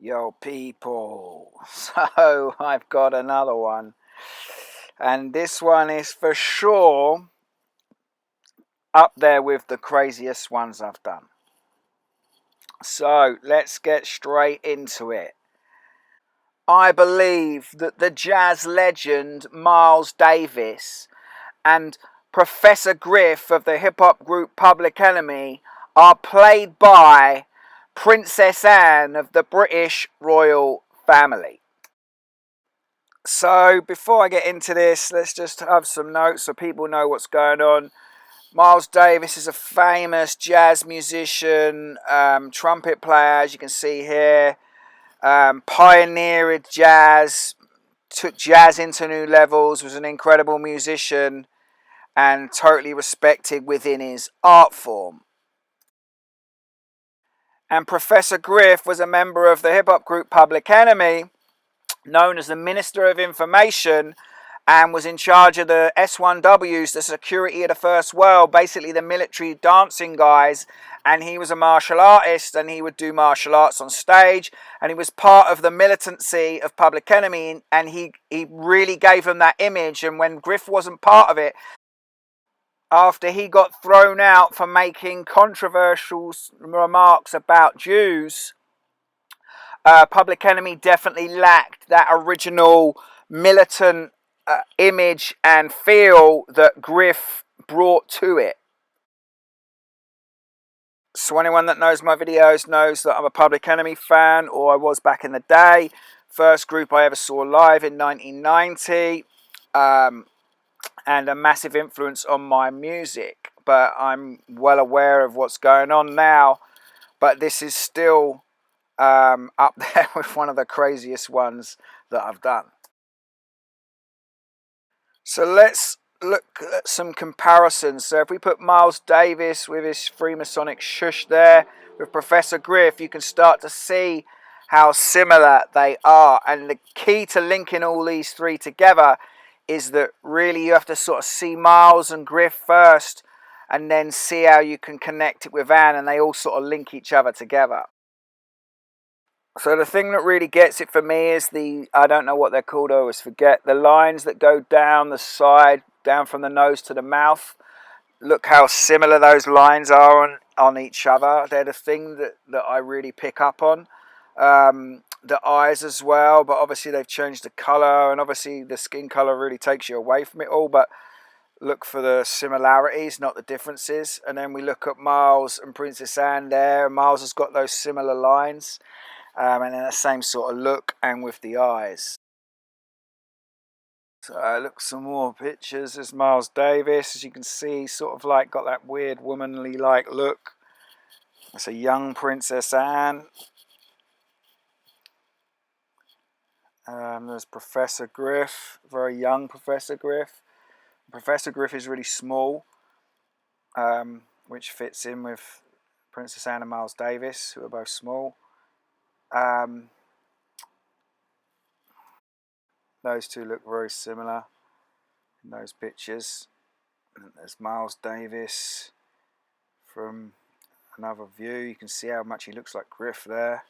Yo people, so I've got another one, and this one is for sure up there with the craziest ones I've done. So let's get straight into it. I believe that the jazz legend Miles Davis and Professor Griff of the hip hop group Public Enemy are played by Princess Anne of the British royal family. So before I get into this, let's just have some notes so people know what's going on. Miles Davis is a famous jazz musician, trumpet player, as you can see here. Pioneered jazz, took jazz into new levels, was an incredible musician, and totally respected within his art form. And Professor Griff was a member of the hip hop group Public Enemy, known as the Minister of Information, and was in charge of the S1Ws, the security of the First World, basically the military dancing guys. And he was a martial artist, and he would do martial arts on stage, and he was part of the militancy of Public Enemy, and he really gave them that image. And when Griff wasn't part of it, after he got thrown out for making controversial remarks about Jews, Public Enemy definitely lacked that original militant image and feel that Griff brought to it. So anyone that knows my videos knows that I'm a Public Enemy fan, or I was back in the day. First group I ever saw live in 1990, and a massive influence on my music. But I'm well aware of what's going on now, but this is still up there with one of the craziest ones that I've done. So let's look at some comparisons. So if we put Miles Davis with his Freemasonic shush there, with Professor Griff, you can start to see how similar they are. And the key to linking all these three together is that really you have to sort of see Miles and Griff first, and then see how you can connect it with Anne, and they all sort of link each other together. So the thing that really gets it for me is I don't know what they're called, I always forget, the lines that go down the side, down from the nose to the mouth. Look how similar those lines are on each other. They're the thing that I really pick up on. The eyes as well, but obviously they've changed the colour, and obviously the skin colour really takes you away from it all, but look for the similarities, not the differences. And then we look at Miles and Princess Anne there. Miles has got those similar lines. And then the same sort of look, and with the eyes. So look, some more pictures. There's Miles Davis, as you can see, sort of like got that weird womanly like look. That's a young Princess Anne. There's Professor Griff, very young Professor Griff. Professor Griff is really small, which fits in with Princess Anne and Miles Davis, who are both small. Those two look very similar in those pictures. And there's Miles Davis from another view. You can see how much he looks like Griff there.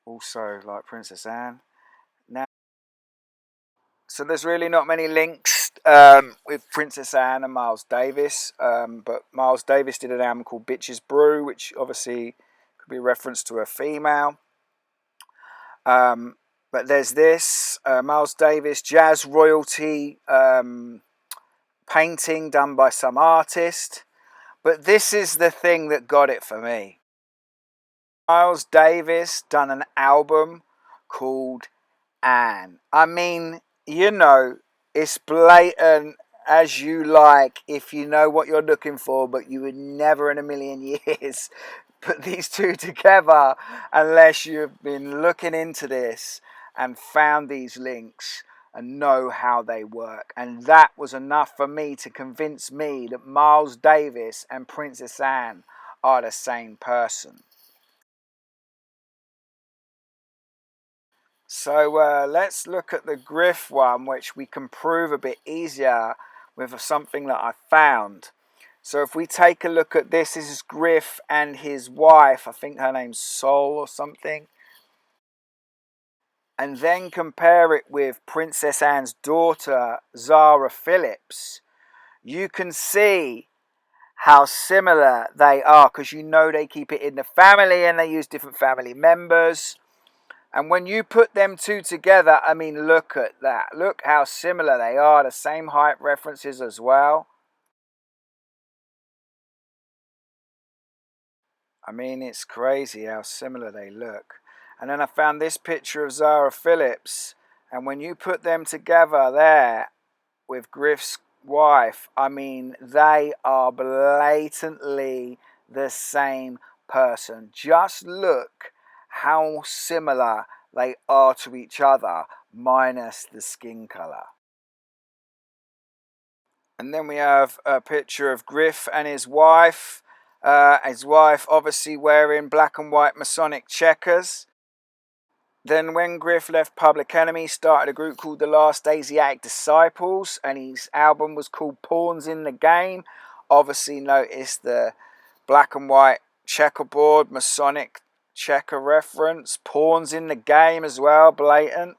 Also like Princess Anne. Now, so there's really not many links with Princess Anne and Miles Davis. But Miles Davis did an album called Bitches Brew, which obviously could be a reference to a female. But there's this Miles Davis jazz royalty painting done by some artist. But this is the thing that got it for me. Miles Davis done an album called Anne. I mean, you know, it's blatant as you like if you know what you're looking for, but you would never in a million years put these two together unless you've been looking into this and found these links and know how they work. And that was enough for me to convince me that Miles Davis and Princess Anne are the same person. So let's look at the Griff one, which we can prove a bit easier with something that I found. So if we take a look at this is Griff and his wife. I think her name's Sol or something. and then compare it with Princess Anne's daughter, Zara Phillips, you can see how similar they are, because you know they keep it in the family and they use different family members. And when you put them two together, I mean, look at that. Look how similar they are. The same height references as well. I mean, it's crazy how similar they look. And then I found this picture of Zara Phillips. And when you put them together there with Griff's wife, I mean, they are blatantly the same person. Just look how similar they are to each other, minus the skin color. And then we have a picture of Griff and his wife. His wife obviously wearing black and white Masonic checkers. Then when Griff left Public Enemy, he started a group called the Last Asiatic Disciples, and his album was called Pawns in the Game. Obviously notice the black and white checkerboard, Masonic checker reference. Pawns in the Game as well, blatant.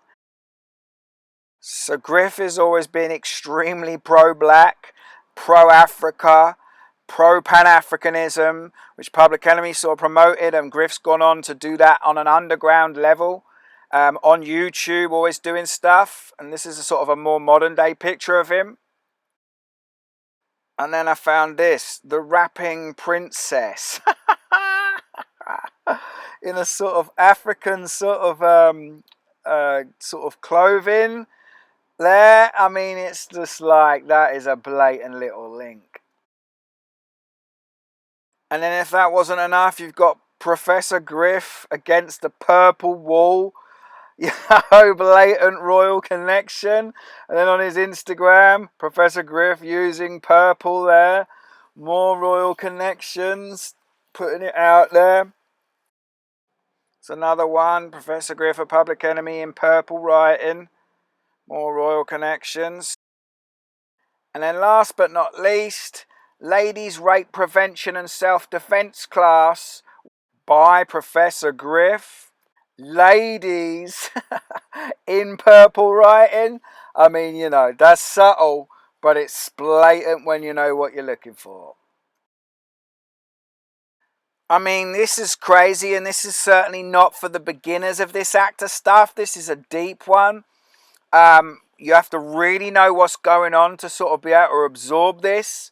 So Griff has always been extremely pro-black, pro-Africa, pro-Pan-Africanism, which Public Enemy sort of promoted, and Griff's gone on to do that on an underground level. On YouTube, always doing stuff. And this is a sort of a more modern day picture of him. And then I found this, the rapping princess. In a sort of African sort of clothing there. I mean, it's just like, that is a blatant little link. And then if that wasn't enough, you've got Professor Griff against the purple wall. Blatant royal connection. And then on his Instagram, Professor Griff using purple there. More royal connections, putting it out there. It's another one, Professor Griff, a Public Enemy in purple writing. More royal connections. And then last but not least, Ladies Rape Prevention and Self-Defense class by Professor Griff. Ladies in purple writing. I mean, you know, that's subtle, but it's blatant when you know what you're looking for. I mean, this is crazy, and this is certainly not for the beginners of this actor stuff. This is a deep one. You have to really know what's going on to sort of be able to absorb this.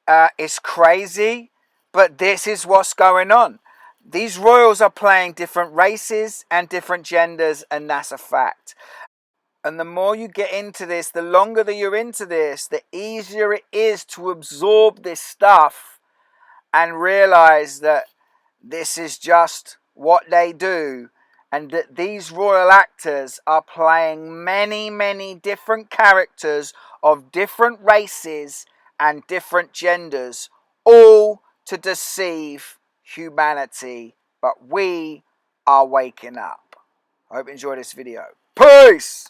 It's crazy, but this is what's going on. These royals are playing different races and different genders, and that's a fact. And the more you get into this, the longer that you're into this, the easier it is to absorb this stuff and realize that this is just what they do, and that these royal actors are playing many, many different characters of different races and different genders, all to deceive humanity. But we are waking up. I hope you enjoyed this video. Peace!